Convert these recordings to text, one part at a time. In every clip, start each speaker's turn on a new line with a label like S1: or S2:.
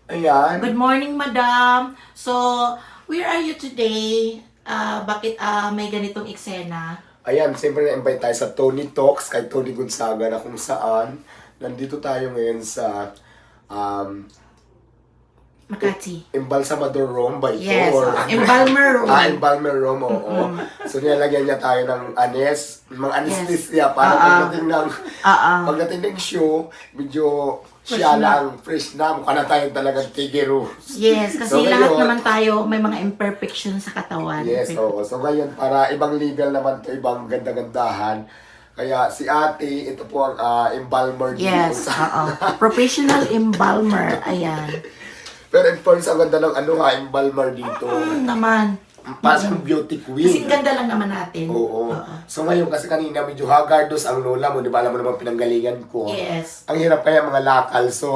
S1: Ayan.
S2: Good morning, madam. So, where are you today? Bakit may ganitong eksena?
S1: Ayan, siyempre na-invite tayo sa Tony Talks kay Tony Gonzaga na kung saan nandito tayo ngayon sa um,
S2: Makati.
S1: Embalsamador Room ba ito?
S2: Yes, Embalmer Room.
S1: Embalmer Room, oo. So nilalagyan niya tayo ng mga anesthesia para pagdating ng show, medyo siya lang, fresh na, mukha na tayong talagang tigero.
S2: Yes, kasi
S1: So,
S2: lahat
S1: ngayon-
S2: naman tayo may mga imperfection sa katawan.
S1: Yes, oo. So ngayon, para ibang level naman to, ibang ganda-gandahan. Kaya si ate, ito po ang embalmer
S2: Yes,
S1: dito.
S2: Professional embalmer. Ayan.
S1: Pero in fairness, ang ganda ng embalmer dito.
S2: Naman.
S1: Parang beauty
S2: Kasi
S1: queen.
S2: ganda lang naman natin.
S1: Oo. So ngayon, kasi kanina medyo hagardos ang lola mo, di ba? Alam mo naman pinanggalingan ko.
S2: Yes.
S1: Ang hirap kaya mga lakal. So,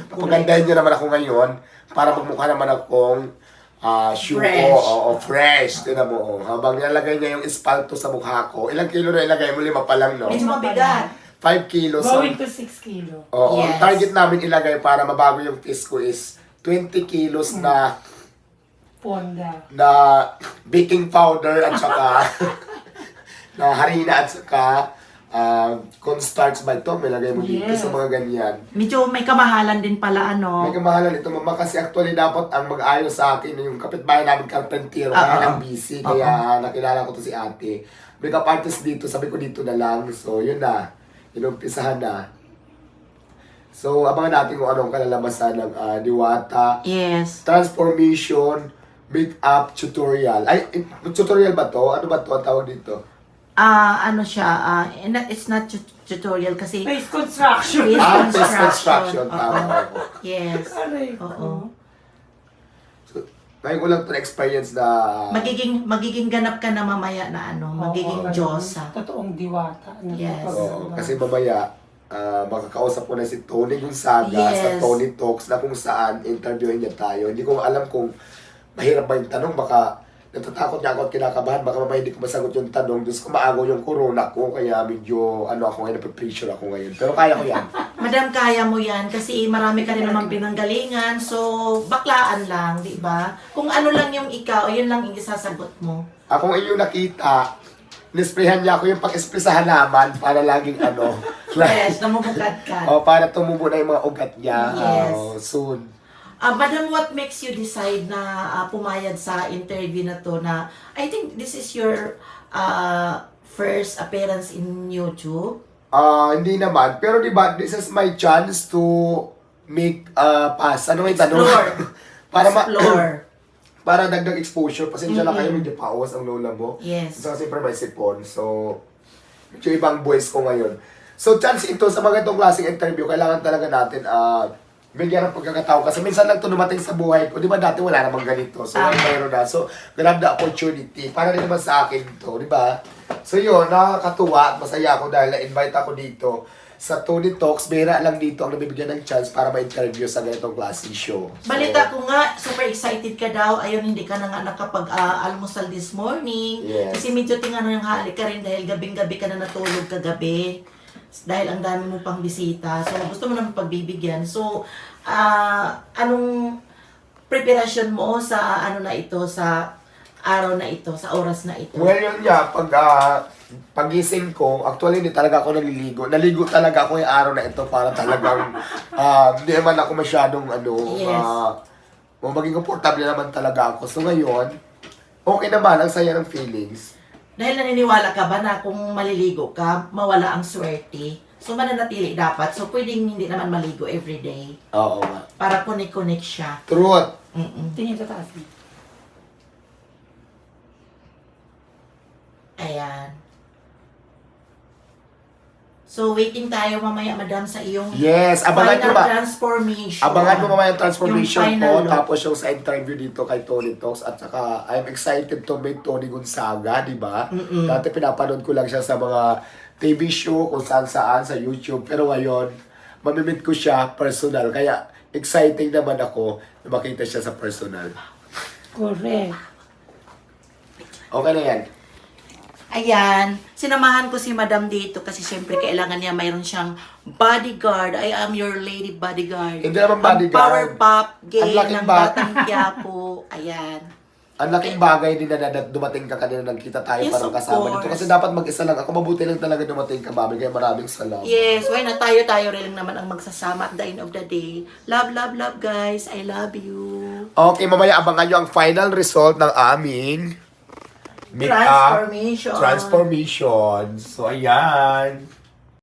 S1: papagandahin niyo naman ako ngayon para magmukha naman akong shoe
S2: Fresh.
S1: ko. Oo, fresh. Tignan mo. Habang nilalagay niya yung espalto sa mukha ko, ilang kilo na ilagay mo? 5 pa lang, no?
S2: Medyo mabigat.
S1: 5 kilos. So,
S3: Going to 6 kilo.
S1: oo,
S2: Yes.
S1: ang target namin ilagay para mabago yung face ko is 20 kilos na
S3: Ponda.
S1: baking powder at saka na harina at saka cornstarch ba ito? May lagay mo dito
S3: Yes.
S1: sa mga ganyan.
S2: Medyo may kamahalan din pala, ano?
S1: May kamahalan ito, mama, kasi actually dapat ang mag-ayos sa akin yung kapitbahay namin karpentero, kaya lang busy, kaya nakilala ko to si ate. Makeup artist dito, sabi ko dito na lang. So, yun na. Inumpisahan na. So, abangan natin kung anong kalalabasan ng Diwata.
S2: Yes.
S1: Transformation Makeup Tutorial. Ay, tutorial ba to? Ano ba to ang tawag dito?
S2: Ano siya, it's not tutorial kasi
S3: Face construction.
S2: Face
S1: Face
S2: construction.
S1: construction.
S2: Oo.
S1: Tama ako.
S2: Yes.
S3: Aray
S2: Oo.
S3: ko.
S1: So, ngayon ko lang ito na-experience na
S2: Magiging ganap ka na mamaya na magiging
S3: Oo,
S2: Diyosa.
S3: Totoong diwata.
S2: Yes.
S1: Oo, kasi mamaya, makakausap ko na si Tony Gonzaga sa
S2: Yes.
S1: Tony Talks na kung saan interviewin niya tayo. Hindi ko alam kung mahirap ba yung tanong. Baka natatakot niya ako at kinakabahan. Baka mamaya hindi ko masagot yung tanong. Diyos ko, maago yung corona ko. Kaya medyo, ako ngayon, napipressure ako ngayon. Pero kaya ko yan.
S2: Madam, kaya mo yan kasi marami ka rin naman pinanggalingan. So, baklaan lang, di ba? Kung ano lang yung ikaw, yun lang yung isasagot mo.
S1: Akong inyong nakita, nisprehan niya ako yung pag-spray sa halaman para laging
S2: Yes, namumugad ka.
S1: para tumubo na yung mga ugat niya.
S2: Yes.
S1: Soon.
S2: Madam, what makes you decide na pumayag sa interview na to na I think this is your first appearance in YouTube?
S1: Hindi naman. Pero di ba, this is my chance to make pass. Ano yung tanong?
S2: Explore.
S1: para
S2: Explore.
S1: para dagdag exposure. Pasensya na kayo, medyo pawas ang lola mo.
S2: Yes.
S1: So, kasi may sipon. So, medyo ibang voice ko ngayon. So, chance ito sa mga itong klaseng interview, kailangan talaga natin bigyan ng pagkakataon. Kasi minsan lang ito dumating sa buhay ko. Di ba dati wala namang ganito. So, mayroon na. So, grab the opportunity. Para rin naman sa akin to, di ba? So, yun, nakakatuwa at masaya ako dahil na-invite ako dito sa Tony Talks. Bira lang dito ang nabibigyan ng chance para ma-interview sa ganitong klaseng show. So,
S2: Balita ko nga, super excited ka daw. Ayun, hindi ka na nga nakapag-almusal this morning.
S1: Yes.
S2: Kasi medyo tingnan ng hali ka rin dahil gabing-gabi ka na natulog kagabi. Dahil ang dami mo pang bisita. So, gusto mo naman pagbibigyan. So, anong preparasyon mo sa ano na ito, sa araw na ito, sa oras na ito?
S1: well, yun nga, pagising ko, actually hindi talaga ako naliligo. Naligo talaga ako yung araw na ito para talagang hindi naman ako masyadong
S2: Yes.
S1: maging komportable naman talaga ako. So ngayon, okay naman, ang saya ng feelings.
S2: Dahil naniniwala ka ba na kung maliligo ka, mawala ang swerte? So, mananatili dapat. So, pwedeng hindi naman maligo everyday.
S1: Oo nga.
S2: Para connect siya.
S1: Truth.
S3: Tingin sa taas.
S2: Ayan. So, waiting tayo mamaya, madam, sa iyong
S1: Yes, abangan nyo
S2: final
S1: ba?
S2: transformation.
S1: Abangan mo mamaya yung transformation
S2: Yung final
S1: ko,
S2: look.
S1: tapos yung sa interview dito kay Tony Talks, at saka I'm excited to meet Tony Gonzaga, di ba? Dati pinapanood ko lang siya sa mga TV show, kung saan-saan, sa YouTube, pero ngayon, mamimit ko siya personal, kaya exciting naman ako na makita siya sa personal.
S3: Correct.
S1: Okay na yan.
S2: Ayan, sinamahan ko si Madam dito kasi syempre kailangan niya mayroon siyang bodyguard. I am your lady bodyguard.
S1: Hindi naman
S2: Ang
S1: bodyguard.
S2: power pop
S1: Ang
S2: gay
S1: laking
S2: ng
S1: bat-
S2: Batang Quiapo. Ayan.
S1: Ang laking bagay din na dumating ka kanina, nagkita tayo
S2: Yes,
S1: parang
S2: of
S1: kasama
S2: course.
S1: dito. Kasi dapat mag-isa lang ako. Mabuti lang talaga dumating ka, mami. Kaya maraming salamat.
S2: Yes, why na tayo rin naman ang magsasama at the end of the day. Love, love, love guys. I love you.
S1: Okay, mamaya abangan nyo ang final result ng aming meet-up
S2: Transformation.
S1: transformation. So, ayan.